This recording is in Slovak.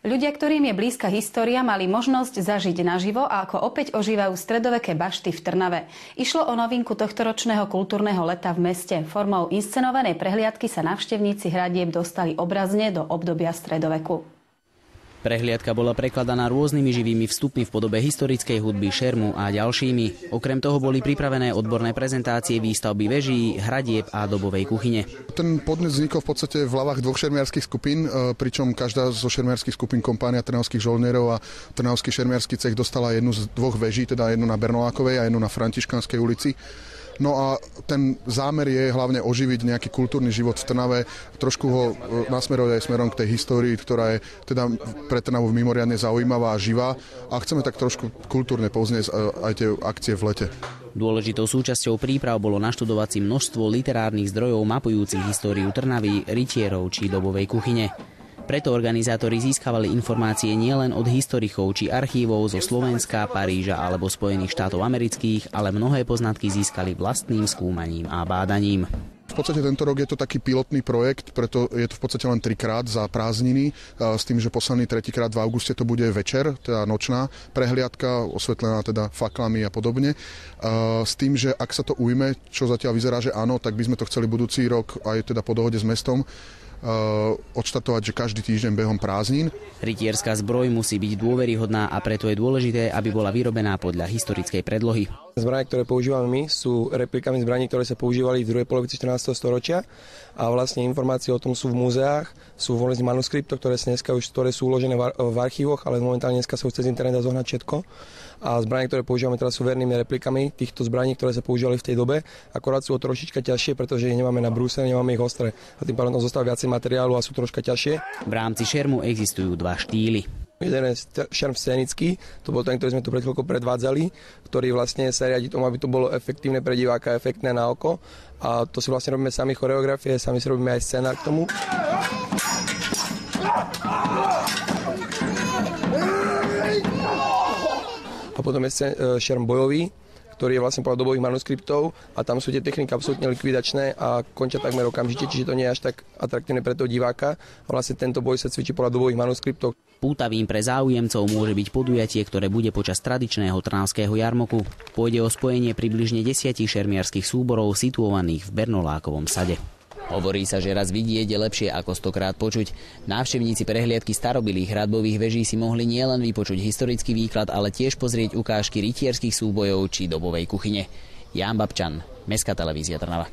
Ľudia, ktorým je blízka história, mali možnosť zažiť naživo a ako opäť ožívajú stredoveké bašty v Trnave. Išlo o novinku tohtoročného kultúrneho leta v meste. Formou inscenovanej prehliadky sa návštevníci hradieb dostali obrazne do obdobia stredoveku. Prehliadka bola prekladaná rôznymi živými vstupmi v podobe historickej hudby, šermu a ďalšími. Okrem toho boli pripravené odborné prezentácie výstavby veží, hradieb a dobovej kuchyne. Ten podnet vznikol v podstate v hlavách dvoch šermiarských skupín, pričom každá zo šermiarských skupín kompánia trnavských žoldnierov a trnavský šermiarsky cech dostala jednu z dvoch veží, teda jednu na Bernolákovej a jednu na Františkanskej ulici. No a ten zámer je hlavne oživiť nejaký kultúrny život v Trnave, trošku ho nasmerovať aj smerom k tej histórii, ktorá je teda pre Trnavu mimoriadne zaujímavá a živá a chceme tak trošku kultúrne povzniesť aj tie akcie v lete. Dôležitou súčasťou príprav bolo naštudovať si množstvo literárnych zdrojov mapujúcich históriu Trnavy, rytierov či dobovej kuchyne. Preto organizátori získavali informácie nielen od historikov či archívov zo Slovenska, Paríža alebo Spojených štátov amerických, ale mnohé poznatky získali vlastným skúmaním a bádaním. V podstate tento rok je to taký pilotný projekt, preto je to v podstate len 3-krát za prázdniny, s tým, že posledný 3-krát v auguste to bude večer, teda nočná prehliadka, osvetlená teda faklami a podobne. S tým, že ak sa to ujme, čo zatiaľ vyzerá, že áno, tak by sme to chceli budúci rok aj teda po dohode s mestom odštartovať, že každý týždeň behom prázdnin. Rytierská zbroj musí byť dôveryhodná a preto je dôležité, aby bola vyrobená podľa historickej predlohy. Zbrane, ktoré používame my, sú replikami zbraní, ktoré sa používali v druhej polovici 14. storočia a vlastne informácie o tom sú v múzeách, sú v manuskriptoch, ktoré sú uložené v archívoch, ale momentálne dneska sa už cez internet dá zohnať všetko. A zbrane, ktoré používame teraz, sú vernými replikami týchto zbraní, ktoré sa používali v tej dobe. Akorát sú trošička ťažšie, pretože ich nemáme na brúse, nemáme ich ostré. A tým pádom zostáva viacej materiálu a sú troška ťažšie. V rámci šermu existujú dva štýly. Jeden je šerm scénický, to bol ten, ktorý sme tu pred chvíľkou predvádzali, ktorý vlastne sa riadi tomu, aby to bolo efektívne pre diváka, efektné na oko. A to si vlastne robíme sami choreografie, sami si robíme aj scénar k tomu. A potom je šerm bojový, ktorý je vlastne podľa dobových manuskriptov a tam sú tie techniky absolútne likvidačné a končia takmer okamžite, čiže to nie je až tak atraktívne pre toho diváka a vlastne tento boj sa cvičí podľa dobových manuskriptov. Pútavým pre záujemcov môže byť podujatie, ktoré bude počas tradičného trnavského jarmoku. Pôjde o spojenie približne 10 šermiarskych súborov situovaných v Bernolákovom sade. Hovorí sa, že raz vidieť je lepšie ako 100-krát počuť. Návštevníci prehliadky starobilých hradbových veží si mohli nielen vypočuť historický výklad, ale tiež pozrieť ukážky rytierských súbojov či dobovej kuchyne. Ján Babčan, Mestská televízia Trnava.